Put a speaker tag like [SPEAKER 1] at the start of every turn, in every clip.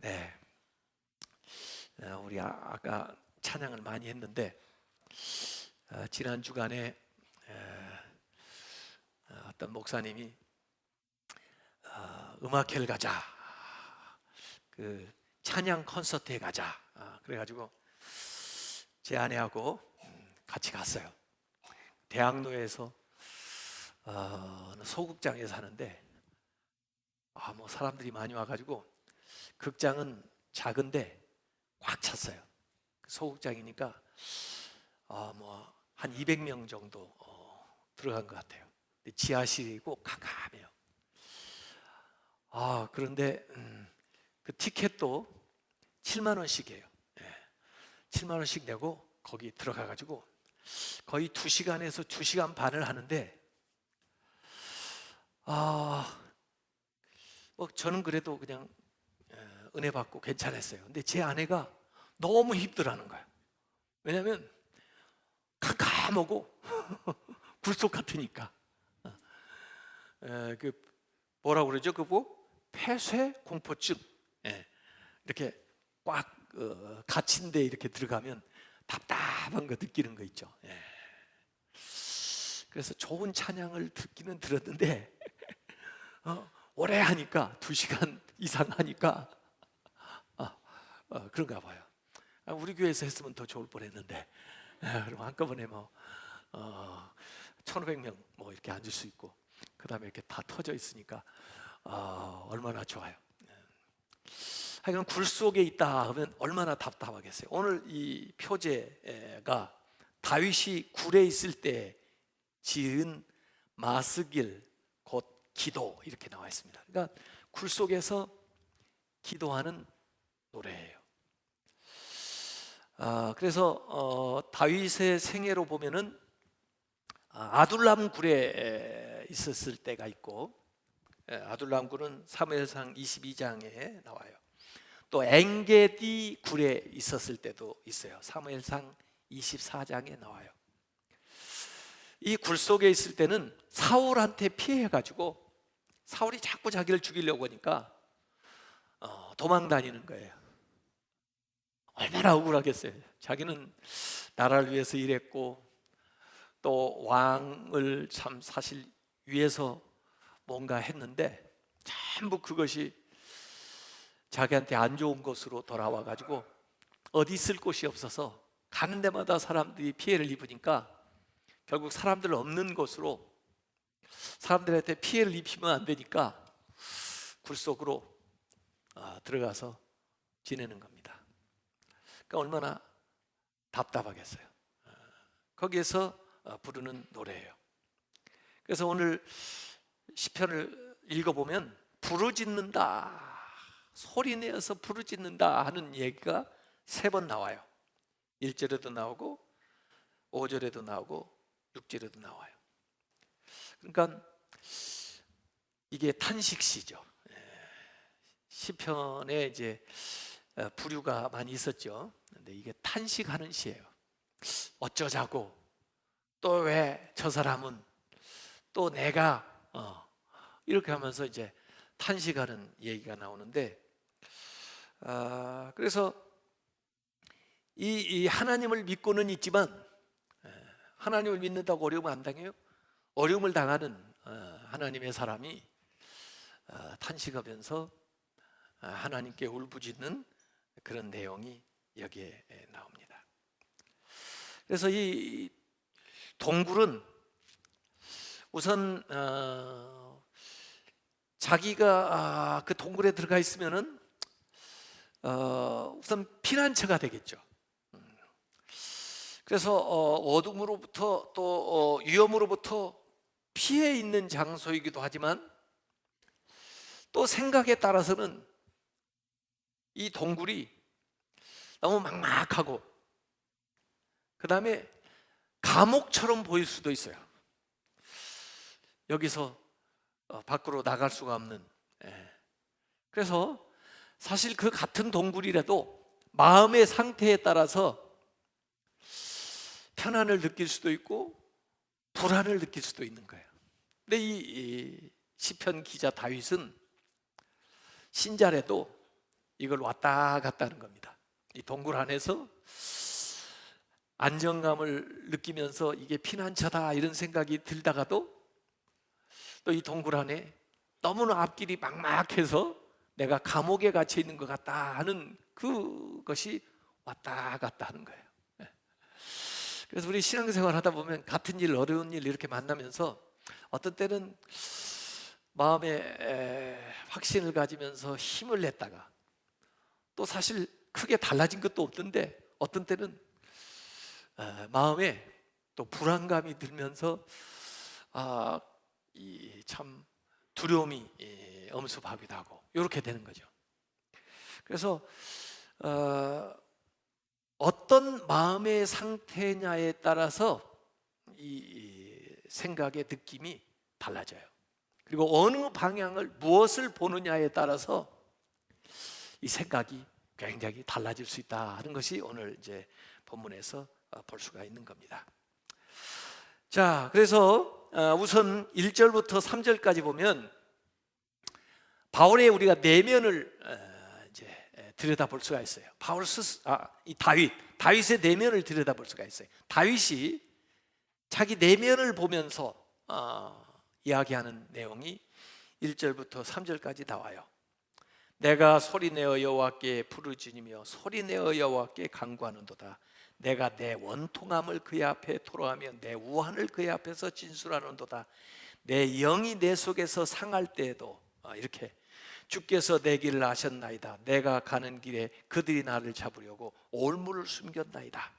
[SPEAKER 1] 네, 우리 아까 찬양을 많이 했는데 지난 주간에 어떤 목사님이 음악회를 가자, 그 찬양 콘서트에 가자, 그래가지고 제 아내하고 같이 갔어요. 대학로에서 소극장에 사는데 뭐 사람들이 많이 와가지고 극장은 작은데 꽉 찼어요. 소극장이니까 뭐 한 200명 정도 들어간 것 같아요. 근데 지하실이고 캄캄해요. 그런데 그 티켓도 7만 원씩이에요. 7만 원씩 내고 거기 들어가가지고 거의 2시간에서 2시간 반을 하는데 뭐 저는 그래도 그냥 은혜 받고 괜찮았어요. 근데 제 아내가 너무 힘들어하는 거예요. 왜냐하면 캄캄하고 굴속 같으니까. 그 뭐라고 그러죠? 폐쇄 공포증. 이렇게 꽉 갇힌 데 이렇게 들어가면 답답한 거 느끼는 거 있죠. 그래서 좋은 찬양을 듣기는 들었는데 오래 하니까 2시간 이상 하니까 그런가 봐요. 우리 교회에서 했으면 더 좋을 뻔했는데 그럼 한꺼번에 1,500명 뭐 이렇게 앉을 수 있고 그 다음에 이렇게 다 터져 있으니까 얼마나 좋아요. 하여간 굴 속에 있다 하면 얼마나 답답하겠어요. 오늘 이 표제가 다윗이 굴에 있을 때 지은 마스길 곧 기도 이렇게 나와 있습니다. 그러니까 굴 속에서 기도하는 노래예요. 그래서 다윗의 생애로 보면은 아둘람 굴에 있었을 때가 있고, 아둘람 굴은 사무엘상 22장에 나와요. 또 엔게디 굴에 있었을 때도 있어요. 사무엘상 24장에 나와요. 이 굴 속에 있을 때는 사울한테 피해가지고 사울이 자꾸 자기를 죽이려고 하니까 도망 다니는 거예요. 얼마나 억울하겠어요. 자기는 나라를 위해서 일했고 또 왕을 참 사실 위해서 뭔가 했는데 전부 그것이 자기한테 안 좋은 것으로 돌아와 가지고 어디 있을 곳이 없어서 가는 데마다 사람들이 피해를 입으니까 결국 사람들 없는 곳으로, 사람들한테 피해를 입히면 안 되니까 굴 속으로 들어가서 지내는 겁니다. 그러니까 얼마나 답답하겠어요. 거기에서 부르는 노래예요. 그래서 오늘 시편을 읽어보면 부르짖는다, 소리내어서 부르짖는다 하는 얘기가 3번 나와요. 1절에도 나오고 5절에도 나오고 6절에도 나와요. 그러니까 이게 탄식시죠. 시편에 이제 부류가 많이 있었죠. 근데 이게 탄식하는 시예요. 어쩌자고, 또 왜 저 사람은, 또 내가 이렇게 하면서 이제 탄식하는 얘기가 나오는데, 그래서 이 하나님을 믿고는 있지만 하나님을 믿는다고 어려움을 안 당해요? 어려움을 당하는 하나님의 사람이 탄식하면서 하나님께 울부짖는 그런 내용이 여기에 나옵니다. 그래서 이 동굴은 우선 자기가 그 동굴에 들어가 있으면은 우선 피난처가 되겠죠. 그래서 어둠으로부터 또 위험으로부터 피해 있는 장소이기도 하지만 또 생각에 따라서는 이 동굴이 너무 막막하고 그 다음에 감옥처럼 보일 수도 있어요. 여기서 밖으로 나갈 수가 없는. 그래서 사실 그 같은 동굴이라도 마음의 상태에 따라서 편안을 느낄 수도 있고 불안을 느낄 수도 있는 거예요. 근데 이 시편 기자 다윗은 신자라도 이걸 왔다 갔다 하는 겁니다. 이 동굴 안에서 안정감을 느끼면서 이게 피난처다 이런 생각이 들다가도 또 이 동굴 안에 너무나 앞길이 막막해서 내가 감옥에 갇혀 있는 것 같다 하는 그것이 왔다 갔다 하는 거예요. 그래서 우리 신앙생활 하다 보면 같은 일, 어려운 일 이렇게 만나면서 어떤 때는 마음에 확신을 가지면서 힘을 냈다가 또 사실 크게 달라진 것도 없던데 어떤 때는 마음에 또 불안감이 들면서 이 참 두려움이 엄습하기도 하고 이렇게 되는 거죠. 그래서 어떤 마음의 상태냐에 따라서 이 생각의 느낌이 달라져요. 그리고 어느 방향을 무엇을 보느냐에 따라서 이 생각이 굉장히 달라질 수 있다 하는 것이 오늘 이제 본문에서 볼 수가 있는 겁니다. 자, 그래서 우선 1절부터 3절까지 보면 바울의 우리가 내면을 이제 들여다볼 수가 있어요. 이 다윗의 내면을 들여다볼 수가 있어요. 다윗이 자기 내면을 보면서 이야기하는 내용이 1절부터 3절까지 나와요. 내가 소리내어 여호와께 부르짖으며 소리내어 여호와께 간구하는도다. 내가 내 원통함을 그의 앞에 토로하며 내 우환을 그의 앞에서 진술하는도다. 내 영이 내 속에서 상할 때에도 이렇게 주께서 내 길을 아셨나이다. 내가 가는 길에 그들이 나를 잡으려고 올무를 숨겼나이다.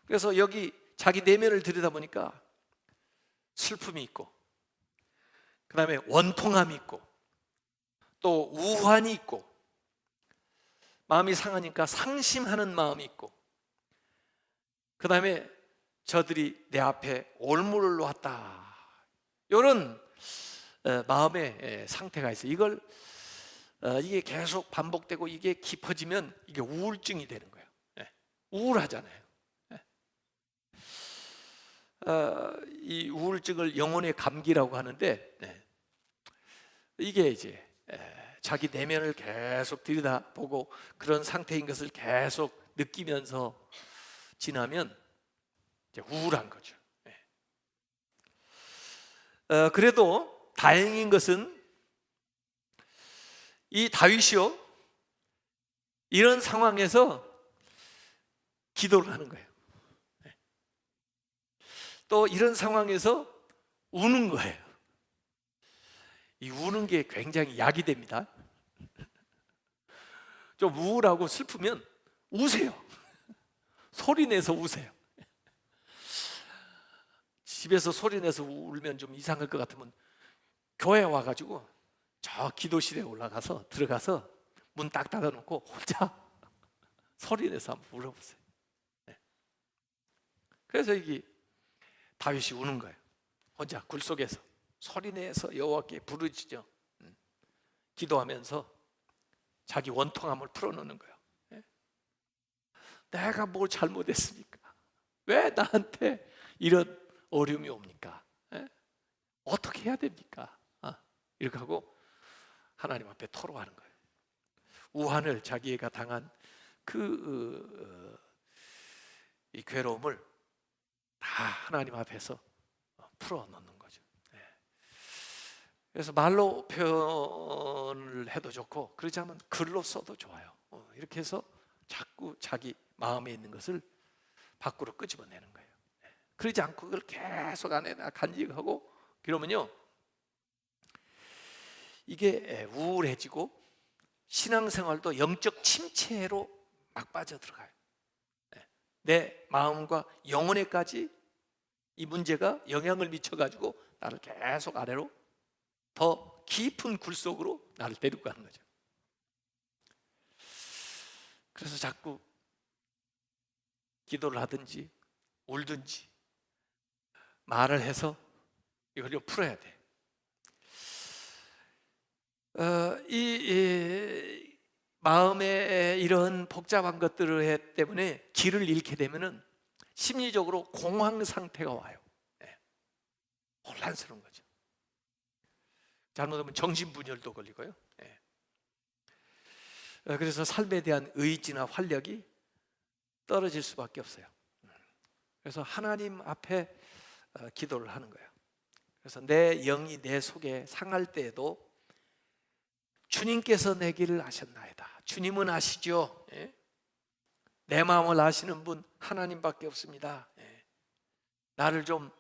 [SPEAKER 1] 그래서 여기 자기 내면을 들여다보니까 슬픔이 있고 그 다음에 원통함이 있고 또 우환이 있고 마음이 상하니까 상심하는 마음이 있고 그 다음에 저들이 내 앞에 올무를 놓았다. 이런 마음의 상태가 있어요. 이게 계속 반복되고 이게 깊어지면 이게 우울증이 되는 거예요. 우울하잖아요. 이 우울증을 영혼의 감기라고 하는데 이게 이제 자기 내면을 계속 들여다보고 그런 상태인 것을 계속 느끼면서 지나면 이제 우울한 거죠. 그래도 다행인 것은 이 다윗이요 이런 상황에서 기도를 하는 거예요. 또 이런 상황에서 우는 거예요. 이 우는 게 굉장히 약이 됩니다. 좀 우울하고 슬프면 우세요. 소리내서 우세요. 집에서 소리내서 울면 좀 이상할 것 같으면 교회 와가지고 저 기도실에 들어가서 문 딱 닫아놓고 혼자 소리내서 한번 울어보세요. 그래서 이게 다윗이 우는 거예요. 혼자 굴 속에서 소리내서 여호와께 부르짖어 기도하면서 자기 원통함을 풀어놓는 거예요. 내가 뭘 잘못했습니까? 왜 나한테 이런 어려움이 옵니까? 어떻게 해야 됩니까? 이렇게 하고 하나님 앞에 토로하는 거예요. 우환을 자기가 당한 이 괴로움을 다 하나님 앞에서 풀어놓는 거죠. 그래서 말로 표현을 해도 좋고 그렇지 않으면 글로 써도 좋아요. 이렇게 해서 자꾸 자기 마음에 있는 것을 밖으로 끄집어내는 거예요. 그러지 않고 그걸 계속 안에다 간직하고 그러면요 이게 우울해지고 신앙생활도 영적 침체로 막 빠져들어가요. 내 마음과 영혼에까지 이 문제가 영향을 미쳐가지고 나를 계속 아래로 더 깊은 굴 속으로 나를 데리고 가는 거죠. 그래서 자꾸 기도를 하든지 울든지 말을 해서 이걸 좀 풀어야 돼. 이 마음에 이런 복잡한 것들 때문에 길을 잃게 되면은 심리적으로 공황 상태가 와요. 혼란스러운 거죠. 잘못하면 정신분열도 걸리고요. 그래서 삶에 대한 의지나 활력이 떨어질 수밖에 없어요. 그래서 하나님 앞에 기도를 하는 거예요. 그래서 내 영이 내 속에 상할 때에도 주님께서 내 길을 아셨나이다. 주님은 아시죠? 예? 내 마음을 아시는 분 하나님밖에 없습니다. 예. 나를 좀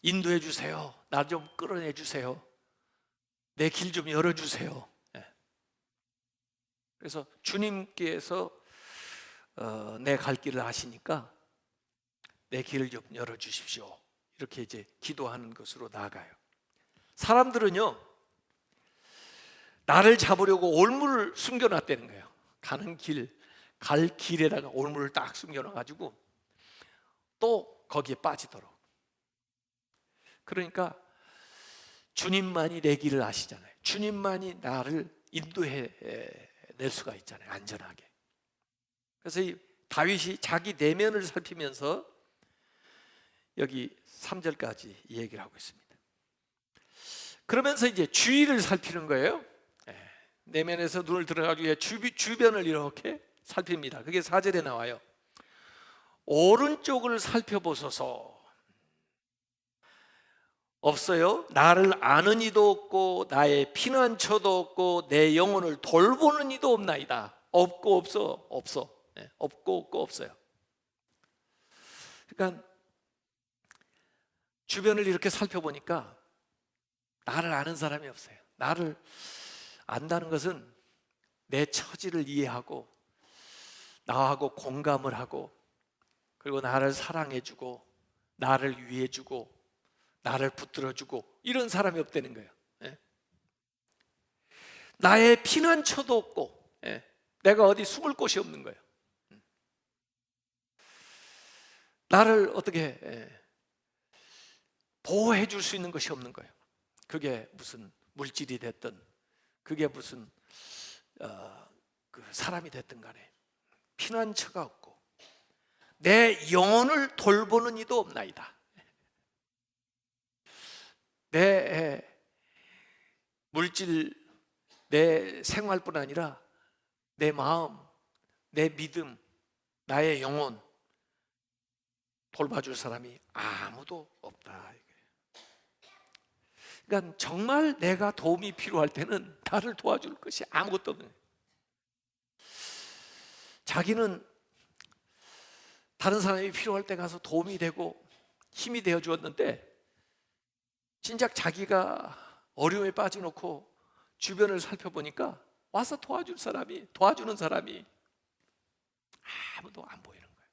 [SPEAKER 1] 인도해 주세요. 나를 좀 끌어내 주세요. 내 길 좀 열어주세요. 예. 그래서 주님께서 내 갈 길을 아시니까 내 길을 좀 열어주십시오. 이렇게 이제 기도하는 것으로 나아가요. 사람들은요, 나를 잡으려고 올무를 숨겨놨다는 거예요. 가는 길, 갈 길에다가 올무를 딱 숨겨놔가지고 또 거기에 빠지도록. 그러니까 주님만이 내 길을 아시잖아요. 주님만이 나를 인도해 낼 수가 있잖아요. 안전하게. 그래서 이 다윗이 자기 내면을 살피면서 여기 3절까지 이 얘기를 하고 있습니다. 그러면서 이제 주위를 살피는 거예요. 내면에서 눈을 들어가지고 주변을 이렇게 살핍니다. 그게 4절에 나와요. 오른쪽을 살펴보소서. 없어요. 나를 아는 이도 없고 나의 피난처도 없고 내 영혼을 돌보는 이도 없나이다. 없고 없어. 없고 없고 없어요. 그러니까 주변을 이렇게 살펴보니까 나를 아는 사람이 없어요. 나를 안다는 것은 내 처지를 이해하고 나하고 공감을 하고 그리고 나를 사랑해주고 나를 위해주고 나를 붙들어주고 이런 사람이 없다는 거예요. 예? 나의 피난처도 없고 내가 어디 숨을 곳이 없는 거예요. 나를 어떻게 보호해 줄 수 있는 것이 없는 거예요. 그게 무슨 물질이 됐든 그게 무슨 그 사람이 됐든 간에 피난처가 없고 내 영혼을 돌보는 이도 없나이다. 내 물질, 내 생활뿐 아니라 내 마음, 내 믿음, 나의 영혼 돌봐줄 사람이 아무도 없다. 그러니까 정말 내가 도움이 필요할 때는 나를 도와줄 것이 아무것도 없는 거예요. 자기는 다른 사람이 필요할 때 가서 도움이 되고 힘이 되어 주었는데 진작 자기가 어려움에 빠져놓고 주변을 살펴보니까 와서 도와주는 사람이 아무도 안 보이는 거예요.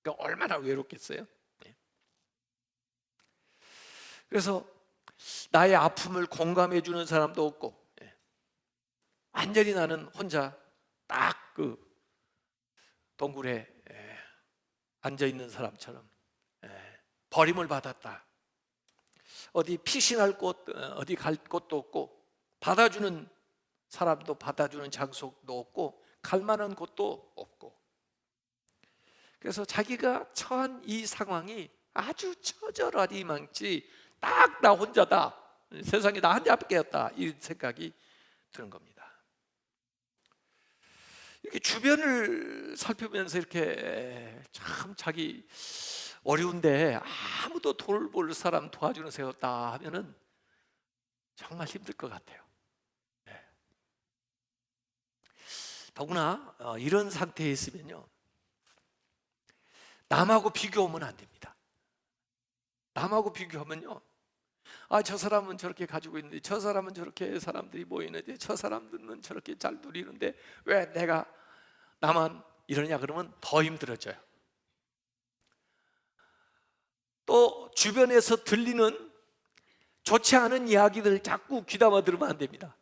[SPEAKER 1] 그러니까 얼마나 외롭겠어요? 그래서 나의 아픔을 공감해 주는 사람도 없고 완전히 나는 혼자 딱 그 동굴에 앉아있는 사람처럼 버림을 받았다. 어디 피신할 곳, 어디 갈 곳도 없고 받아주는 사람도 받아주는 장소도 없고 갈 만한 곳도 없고 그래서 자기가 처한 이 상황이 아주 처절하리 망치 딱 나 혼자다. 세상에 나 혼자밖에 없다. 이 생각이 드는 겁니다. 이렇게 주변을 살펴보면서 이렇게 참 자기 어려운데 아무도 돌볼 사람 도와주는 사람이 없다 하면은 정말 힘들 것 같아요. 더구나 이런 상태에 있으면요 남하고 비교하면 안 됩니다. 남하고 비교하면요 저 사람은 저렇게 가지고 있는데 저 사람은 저렇게 사람들이 모이는데 저 사람들은 저렇게 잘 누리는데 왜 나만 이러냐 그러면 더 힘들어져요. 또 주변에서 들리는 좋지 않은 이야기들을 자꾸 귀담아 들으면 안 됩니다.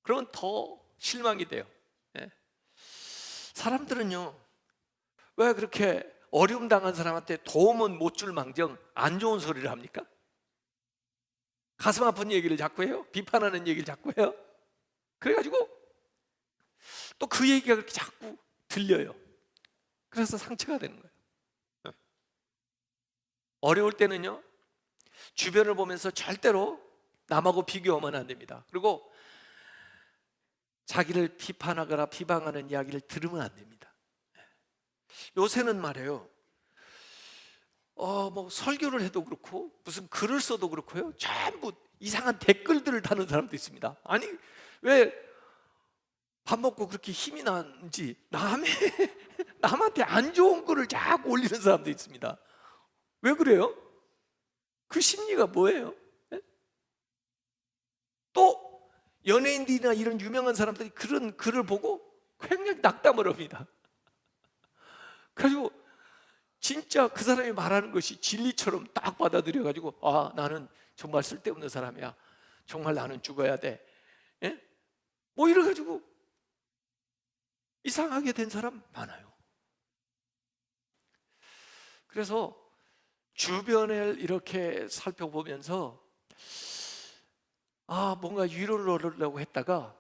[SPEAKER 1] 그러면 더 실망이 돼요. 사람들은요 왜 그렇게 어려움 당한 사람한테 도움은 못 줄 망정 안 좋은 소리를 합니까? 가슴 아픈 얘기를 자꾸 해요. 비판하는 얘기를 자꾸 해요. 그래가지고 또 그 얘기가 그렇게 자꾸 들려요. 그래서 상처가 되는 거예요. 어려울 때는요 주변을 보면서 절대로 남하고 비교하면 안 됩니다. 그리고 자기를 비판하거나 비방하는 이야기를 들으면 안 됩니다. 요새는 말이에요, 뭐 설교를 해도 그렇고 무슨 글을 써도 그렇고요, 전부 이상한 댓글들을 다는 사람도 있습니다. 아니, 왜 밥 먹고 그렇게 힘이 나는지 남한테 안 좋은 글을 자꾸 올리는 사람도 있습니다. 왜 그래요? 그 심리가 뭐예요? 예? 또 연예인들이나 이런 유명한 사람들이 그런 글을 보고 굉장히 낙담을 합니다. 그래가지고 진짜 그 사람이 말하는 것이 진리처럼 딱 받아들여가지고, 아, 나는 정말 쓸데없는 사람이야, 정말 나는 죽어야 돼, 예? 뭐 이래가지고 이상하게 된 사람 많아요. 그래서 주변을 이렇게 살펴보면서 뭔가 위로를 얻으려고 했다가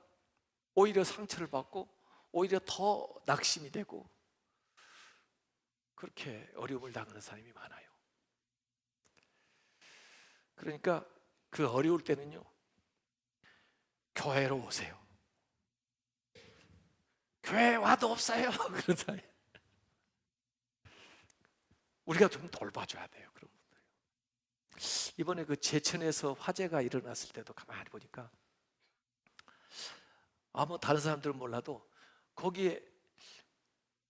[SPEAKER 1] 오히려 상처를 받고 오히려 더 낙심이 되고 그렇게 어려움을 당하는 사람이 많아요. 그러니까 그 어려울 때는요, 교회로 오세요. 교회 와도 없어요. 그런 사람이, 우리가 좀 돌봐줘야 돼요, 그런 분들. 이번에 그 제천에서 화재가 일어났을 때도 가만히 보니까 뭐 다른 사람들은 몰라도 거기에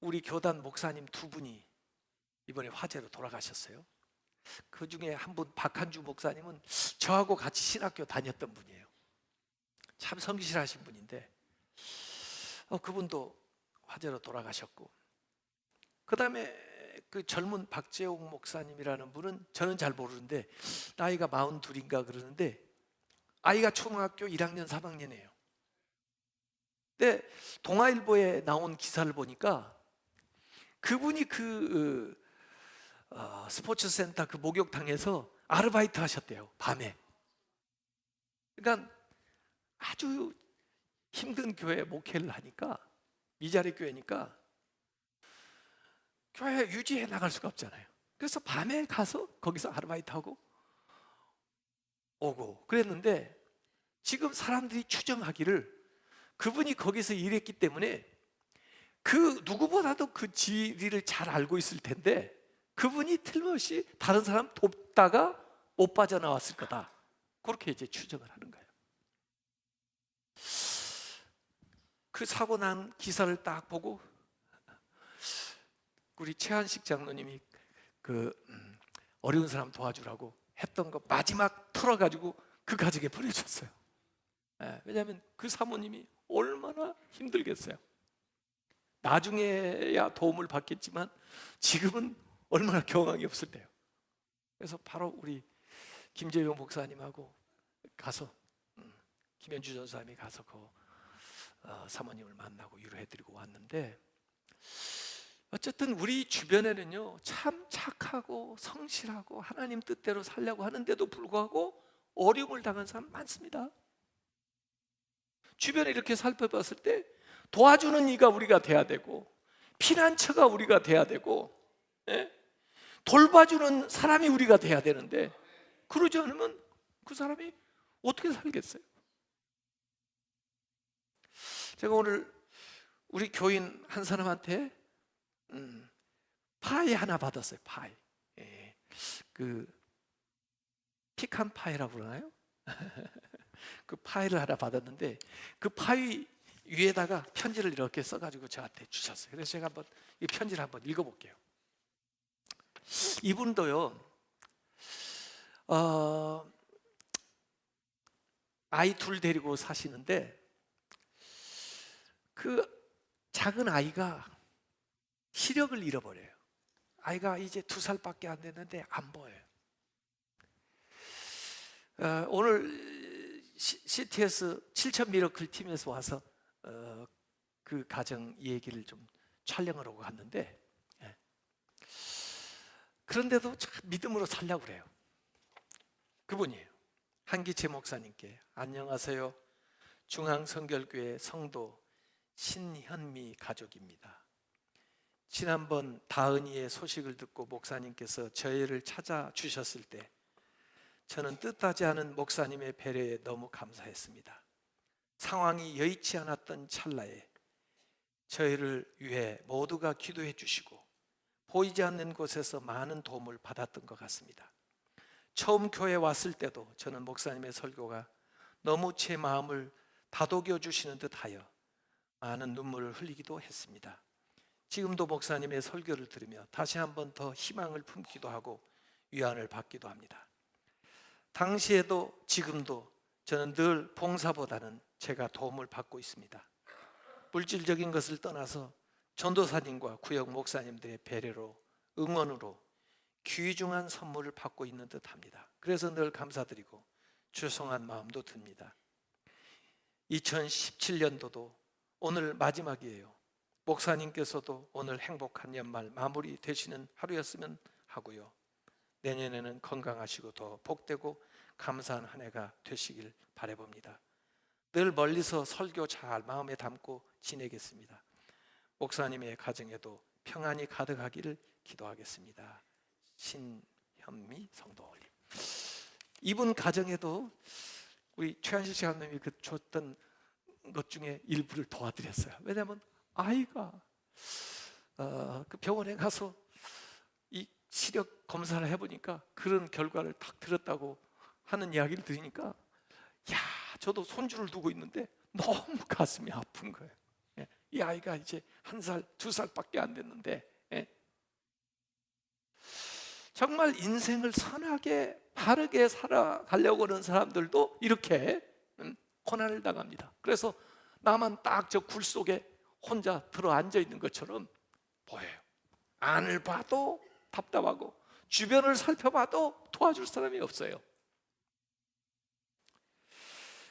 [SPEAKER 1] 우리 교단 목사님 두 분이 이번에 화재로 돌아가셨어요. 그 중에 한 분, 박한주 목사님은 저하고 같이 신학교 다녔던 분이에요. 참 성실하신 분인데 그분도 화재로 돌아가셨고, 그 다음에 그 젊은 박재홍 목사님이라는 분은 저는 잘 모르는데 나이가 42인가 그러는데 아이가 초등학교 1학년 3학년이에요 근데 동아일보에 나온 기사를 보니까 그분이 그 스포츠센터 그 목욕탕에서 아르바이트 하셨대요, 밤에. 그러니까 아주 힘든 교회 목회를 하니까, 미자리 교회니까 교회 유지해 나갈 수가 없잖아요. 그래서 밤에 가서 거기서 아르바이트하고 오고 그랬는데, 지금 사람들이 추정하기를 그분이 거기서 일했기 때문에 그 누구보다도 그 지리를 잘 알고 있을 텐데 그분이 틀림없이 다른 사람 돕다가 못 빠져나왔을 거다, 그렇게 이제 추정을 하는 거예요. 그 사고 난 기사를 딱 보고 우리 최한식 장로님이 그 어려운 사람 도와주라고 했던 거 마지막 털어가지고 그 가족에 보내줬어요. 왜냐하면 그 사모님이 얼마나 힘들겠어요. 나중에야 도움을 받겠지만 지금은 얼마나 경황이 없을 때요. 그래서 바로 우리 김재용 목사님하고 가서 김현주 전사님이 가서 그 사모님을 만나고 위로해드리고 왔는데, 어쨌든 우리 주변에는요 참 착하고 성실하고 하나님 뜻대로 살려고 하는데도 불구하고 어려움을 당한 사람 많습니다. 주변에 이렇게 살펴봤을 때 도와주는 이가 우리가 돼야 되고, 피난처가 우리가 돼야 되고, 돌봐주는 사람이 우리가 돼야 되는데, 그러지 않으면 그 사람이 어떻게 살겠어요? 제가 오늘 우리 교인 한 사람한테 파이 하나 받았어요. 파이. 그 피칸 파이라고 그러나요? 그 파이를 하나 받았는데 그 파이 위에다가 편지를 이렇게 써가지고 저한테 주셨어요. 그래서 제가 한번 이 편지를 한번 읽어볼게요. 이분도요 아이 둘 데리고 사시는데 그 작은 아이가 시력을 잃어버려요. 아이가 이제 2살밖에 안 됐는데 안 보여요. 오늘 CTS 7천 미러클 팀에서 와서 그 가정 얘기를 좀 촬영을 하고 갔는데, 그런데도 참 믿음으로 살려고 그래요. 그분이에요. 한기채 목사님께 안녕하세요. 중앙성결교회 성도 신현미 가족입니다. 지난번 다은이의 소식을 듣고 목사님께서 저희를 찾아주셨을 때 저는 뜻하지 않은 목사님의 배려에 너무 감사했습니다. 상황이 여의치 않았던 찰나에 저희를 위해 모두가 기도해 주시고 보이지 않는 곳에서 많은 도움을 받았던 것 같습니다. 처음 교회에 왔을 때도 저는 목사님의 설교가 너무 제 마음을 다독여 주시는 듯하여 많은 눈물을 흘리기도 했습니다. 지금도 목사님의 설교를 들으며 다시 한번 더 희망을 품기도 하고 위안을 받기도 합니다. 당시에도 지금도 저는 늘 봉사보다는 제가 도움을 받고 있습니다. 물질적인 것을 떠나서 전도사님과 구역 목사님들의 배려로, 응원으로 귀중한 선물을 받고 있는 듯합니다. 그래서 늘 감사드리고 죄송한 마음도 듭니다. 2017년도도 오늘 마지막이에요. 목사님께서도 오늘 행복한 연말 마무리 되시는 하루였으면 하고요. 내년에는 건강하시고 더 복되고 감사한 한 해가 되시길 바라봅니다. 늘 멀리서 설교 잘 마음에 담고 지내겠습니다. 목사님의 가정에도 평안이 가득하기를 기도하겠습니다. 신현미 성도올림. 이분 가정에도 우리 최한실 장로님이 줬던 것 중에 일부를 도와드렸어요. 왜냐하면 아이가 그 병원에 가서 이 시력 검사를 해보니까 그런 결과를 딱 들었다고 하는 이야기를 들으니까 야, 저도 손주를 두고 있는데 너무 가슴이 아픈 거예요. 이 아이가 이제 1살, 2살밖에 안 됐는데 정말 인생을 선하게 바르게 살아가려고 하는 사람들도 이렇게 고난을 당합니다. 그래서 나만 딱 저 굴 속에 혼자 들어 앉아 있는 것처럼 보여요. 안을 봐도 답답하고 주변을 살펴봐도 도와줄 사람이 없어요.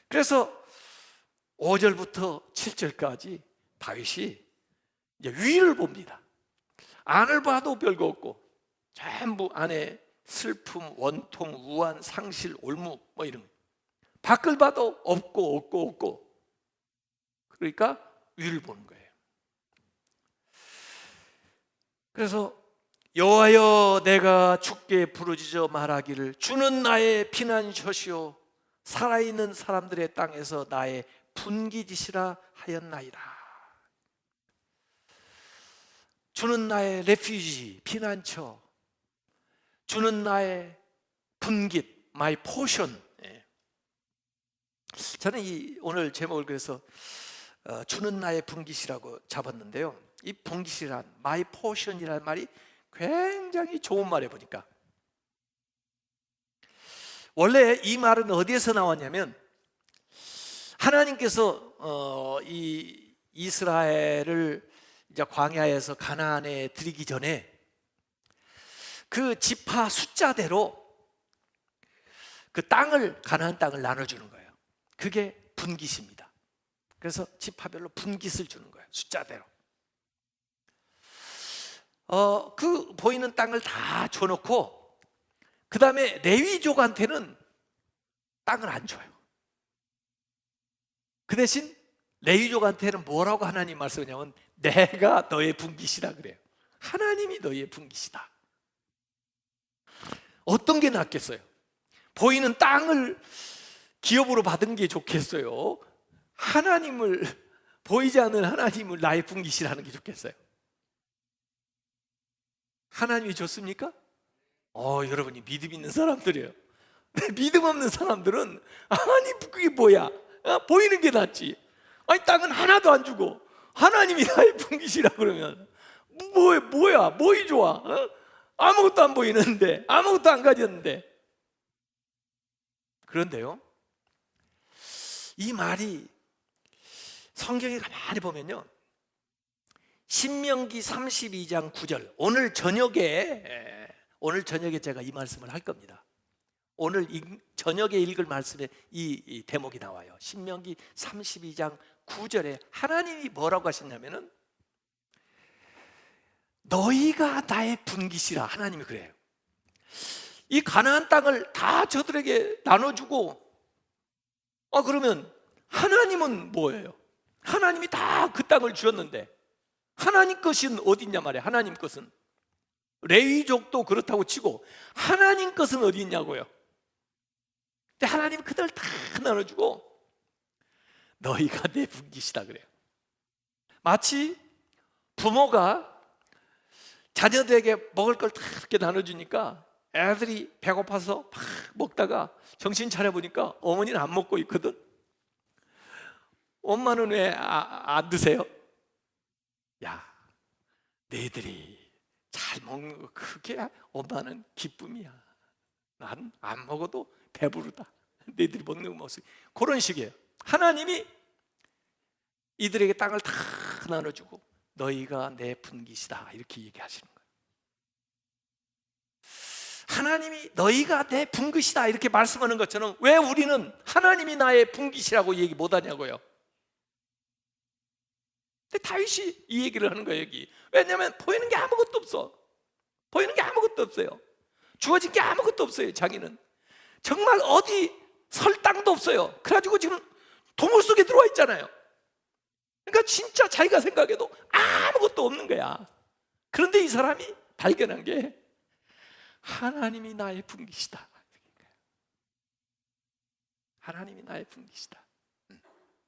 [SPEAKER 1] 그래서 5절부터 7절까지 다윗이 이제 위를 봅니다. 안을 봐도 별거 없고 전부 안에 슬픔, 원통, 우한, 상실, 올무 뭐 이런 거. 밖을 봐도 없고 그러니까 위를 보는 거예요. 그래서 여호와여 내가 주께 부르짖어 말하기를 주는 나의 피난처시오 살아있는 사람들의 땅에서 나의 분기짓이라 하였나이다. 주는 나의 레퓨지, 피난처. 주는 나의 분깃, my portion. 저는 오늘 제목을 그래서 주는 나의 분깃이라고 잡았는데요. 이 분깃이란 my portion이라는 말이 굉장히 좋은 말에 보니까 원래 이 말은 어디에서 나왔냐면 하나님께서 이 이스라엘을 이제 광야에서 가나안에 들이기 전에 그 지파 숫자대로 그 땅을 가나안 땅을 나눠주는 거예요. 그게 분깃입니다. 그래서 지파별로 분깃을 주는 거예요. 숫자대로. 그 보이는 땅을 다 줘놓고 그 다음에 레위족한테는 땅을 안 줘요. 그 대신 레위족한테는 뭐라고 하나님 말씀하냐면 내가 너의 분깃이다 그래요. 하나님이 너의 분깃이다. 어떤 게 낫겠어요? 보이는 땅을 기업으로 받은 게 좋겠어요? 하나님을, 보이지 않는 하나님을 나의 분깃이라는 게 좋겠어요? 하나님이 좋습니까? 여러분이 믿음 있는 사람들이에요. 믿음 없는 사람들은 아니 그게 뭐야? 보이는 게 낫지. 아니 땅은 하나도 안 주고 하나님이 나의 분깃이라 그러면 뭐야? 뭐이 좋아? 아무것도 안 보이는데, 아무것도 안 가졌는데. 그런데요, 이 말이 성경에 가만히 보면요, 신명기 32장 9절 오늘 저녁에 제가 이 말씀을 할 겁니다. 오늘 저녁에 읽을 말씀에 이 대목이 나와요. 신명기 32장 9절에 하나님이 뭐라고 하셨냐면은 너희가 나의 분깃이라. 하나님이 그래요. 이 가나안 땅을 다 저들에게 나눠주고 그러면 하나님은 뭐예요? 하나님이 다 그 땅을 주었는데 하나님 것은 어디 있냐 말이에요. 하나님 것은 레위족도 그렇다고 치고 하나님 것은 어디 있냐고요. 근데 하나님 그들 다 나눠주고 너희가 내 분깃이다 그래요. 마치 부모가 자녀들에게 먹을 걸 다 이렇게 나눠주니까 애들이 배고파서 막 먹다가 정신 차려보니까 어머니는 안 먹고 있거든. 엄마는 왜 안 드세요? 야, 너희들이 잘 먹는 거 그게 엄마는 기쁨이야. 난 안 먹어도 배부르다. 너희들이 먹는 거 먹었어. 그런 식이에요. 하나님이 이들에게 땅을 다 나눠주고 너희가 내 분깃이다 이렇게 얘기하시는 거예요. 하나님이 너희가 내 분깃이다 이렇게 말씀하는 것처럼 왜 우리는 하나님이 나의 분깃이라고 얘기 못하냐고요. 근데 다윗이 이 얘기를 하는 거예요. 여기 왜냐하면 보이는 게 아무것도 없어. 보이는 게 아무것도 없어요. 주어진 게 아무것도 없어요. 자기는 정말 어디 설 땅도 없어요. 그래가지고 지금 동굴 속에 들어와 있잖아요. 그러니까 진짜 자기가 생각해도 아무것도 없는 거야. 그런데 이 사람이 발견한 게 하나님이 나의 분깃이다. 하나님이 나의 분깃이다.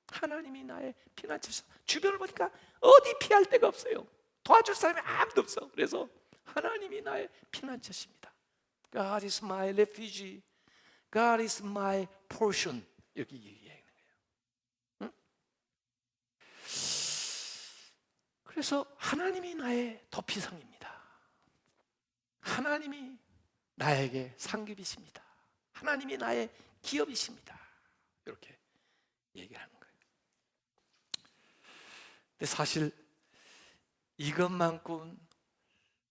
[SPEAKER 1] 하나님이 나의 피난처시다. 주변을 보니까 어디 피할 데가 없어요. 도와줄 사람이 아무도 없어. 그래서 하나님이 나의 피난처십니다. God is my refuge. God is my portion. 이렇게 얘기하는 거예요. 응? 그래서 하나님이 나의 도피성입니다. 하나님이 나에게 상급이십니다. 하나님이 나의 기업이십니다. 이렇게 얘기를 하는 거예요. 근데 사실 이것만큼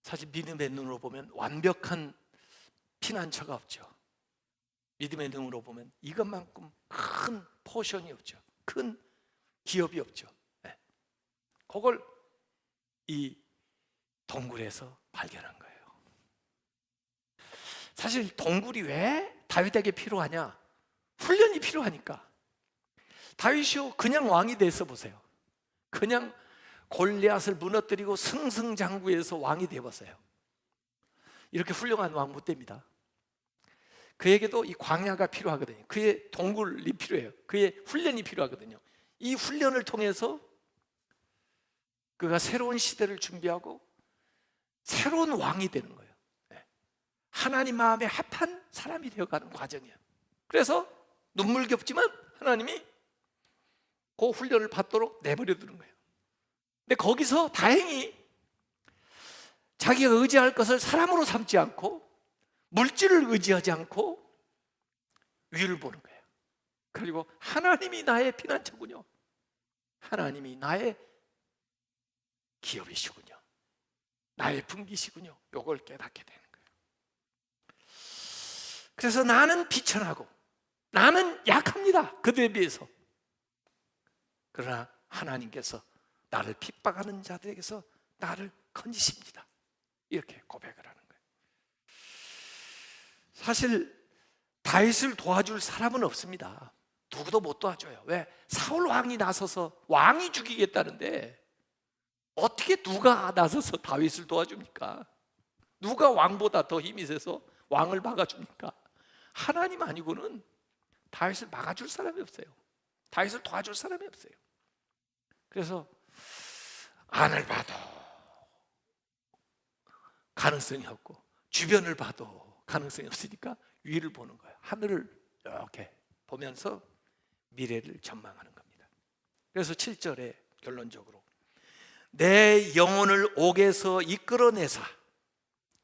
[SPEAKER 1] 사실 믿음의 눈으로 보면 완벽한 피난처가 없죠. 믿음의 눈으로 보면 이것만큼 큰 포션이 없죠. 큰 기업이 없죠. 네. 그걸 이 동굴에서 발견한 거예요. 사실 동굴이 왜 다윗에게 필요하냐? 훈련이 필요하니까. 다윗이요 그냥 왕이 돼서 보세요. 그냥 골리앗을 무너뜨리고 승승장구해서 왕이 되어봤어요. 이렇게 훌륭한 왕 못 됩니다. 그에게도 이 광야가 필요하거든요. 그의 동굴이 필요해요. 그의 훈련이 필요하거든요. 이 훈련을 통해서 그가 새로운 시대를 준비하고 새로운 왕이 되는 거예요. 하나님 마음에 합한 사람이 되어가는 과정이에요. 그래서 눈물겹지만 하나님이 그 훈련을 받도록 내버려 두는 거예요. 근데 거기서 다행히 자기가 의지할 것을 사람으로 삼지 않고 물질을 의지하지 않고 위를 보는 거예요. 그리고 하나님이 나의 피난처군요. 하나님이 나의 기업이시군요. 나의 분깃이군요. 이걸 깨닫게 되는 거예요. 그래서 나는 비천하고 나는 약합니다. 그들에 비해서. 그러나 하나님께서 나를 핍박하는 자들에게서 나를 건지십니다. 이렇게 고백을 하는 거예요. 사실 다윗을 도와줄 사람은 없습니다. 누구도 못 도와줘요. 왜? 사울 왕이 나서서 왕이 죽이겠다는데 어떻게 누가 나서서 다윗을 도와줍니까? 누가 왕보다 더 힘이 세서 왕을 막아줍니까? 하나님 아니고는 다윗을 막아줄 사람이 없어요. 다윗을 도와줄 사람이 없어요. 그래서 안을 봐도 가능성이 없고 주변을 봐도 가능성이 없으니까 위를 보는 거예요. 하늘을 이렇게 보면서 미래를 전망하는 겁니다. 그래서 7절에 결론적으로 내 영혼을 옥에서 이끌어내사.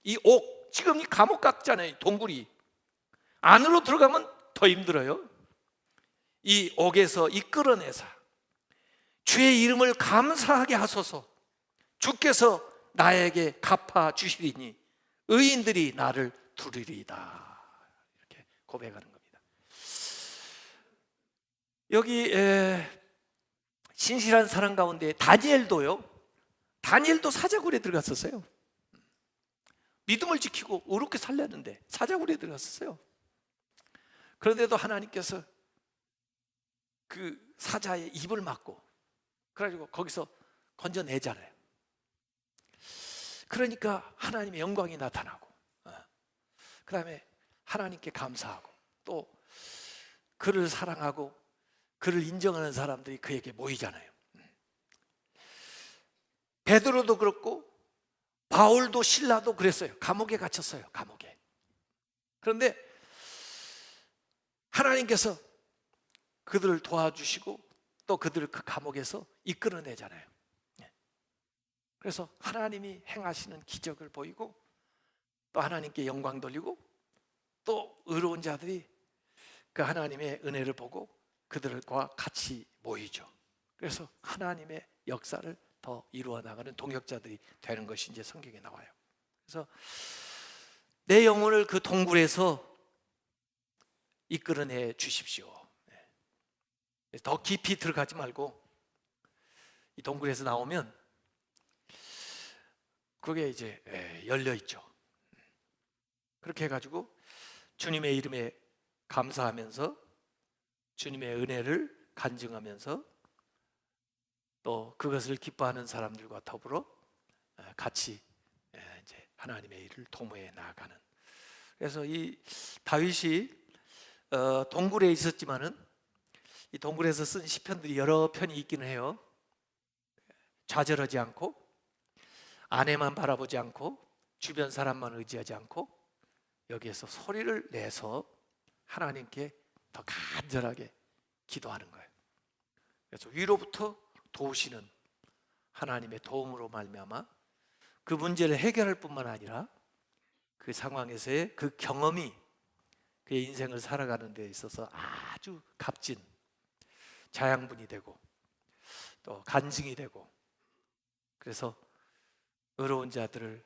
[SPEAKER 1] 이 옥, 지금 이 감옥 같잖아요. 동굴이 안으로 들어가면 더 힘들어요. 이 옥에서 이끌어내사 주의 이름을 감사하게 하소서. 주께서 나에게 갚아 주시리니 의인들이 나를 두리리이다. 이렇게 고백하는 겁니다. 여기 신실한 사람 가운데 다니엘도 사자굴에 들어갔었어요. 믿음을 지키고 의롭게 살렸는데 사자굴에 들어갔었어요. 그런데도 하나님께서 그 사자의 입을 막고 그래가지고 거기서 건져내잖아요. 그러니까 하나님의 영광이 나타나고 그 다음에 하나님께 감사하고 또 그를 사랑하고 그를 인정하는 사람들이 그에게 모이잖아요. 베드로도 그렇고 바울도 실라도 그랬어요. 감옥에 갇혔어요. 감옥에. 그런데 하나님께서 그들을 도와주시고 또 그들을 그 감옥에서 이끌어내잖아요. 그래서 하나님이 행하시는 기적을 보이고 또 하나님께 영광 돌리고 또 의로운 자들이 그 하나님의 은혜를 보고 그들과 같이 모이죠. 그래서 하나님의 역사를 더 이루어 나가는 동역자들이 되는 것이 이제 성경에 나와요. 그래서 내 영혼을 그 동굴에서 이끌어내 주십시오. 더 깊이 들어가지 말고 이 동굴에서 나오면 그게 이제 열려 있죠. 그렇게 해가지고 주님의 이름에 감사하면서 주님의 은혜를 간증하면서 또 그것을 기뻐하는 사람들과 더불어 같이 이제 하나님의 일을 도모해 나아가는. 그래서 이 다윗이 동굴에 있었지만은 이 동굴에서 쓴 시편들이 여러 편이 있기는 해요. 좌절하지 않고 아내만 바라보지 않고 주변 사람만 의지하지 않고 여기에서 소리를 내서 하나님께 더 간절하게 기도하는 거예요. 그래서 위로부터 도우시는 하나님의 도움으로 말미암아 그 문제를 해결할 뿐만 아니라 그 상황에서의 그 경험이 그의 인생을 살아가는 데 있어서 아주 값진 자양분이 되고 또 간증이 되고, 그래서 의로운 자들을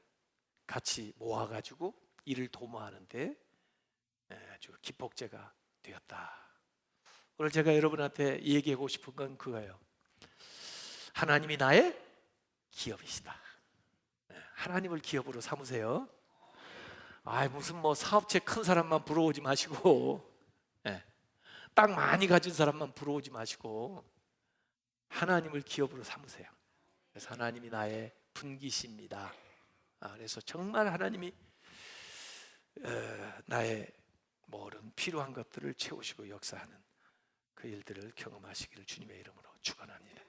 [SPEAKER 1] 같이 모아가지고 이를 도모하는데 아주 기폭제가 되었다. 오늘 제가 여러분한테 얘기하고 싶은 건 그거예요. 하나님이 나의 기업이시다. 하나님을 기업으로 삼으세요. 무슨 뭐 사업체 큰 사람만 부러우지 마시고 땅 많이 가진 사람만 부러우지 마시고 하나님을 기업으로 삼으세요. 그래서 하나님이 나의 분기십니다. 그래서 정말 하나님이 나의 모든 필요한 것들을 채우시고 역사하는 그 일들을 경험하시기를 주님의 이름으로 축원합니다.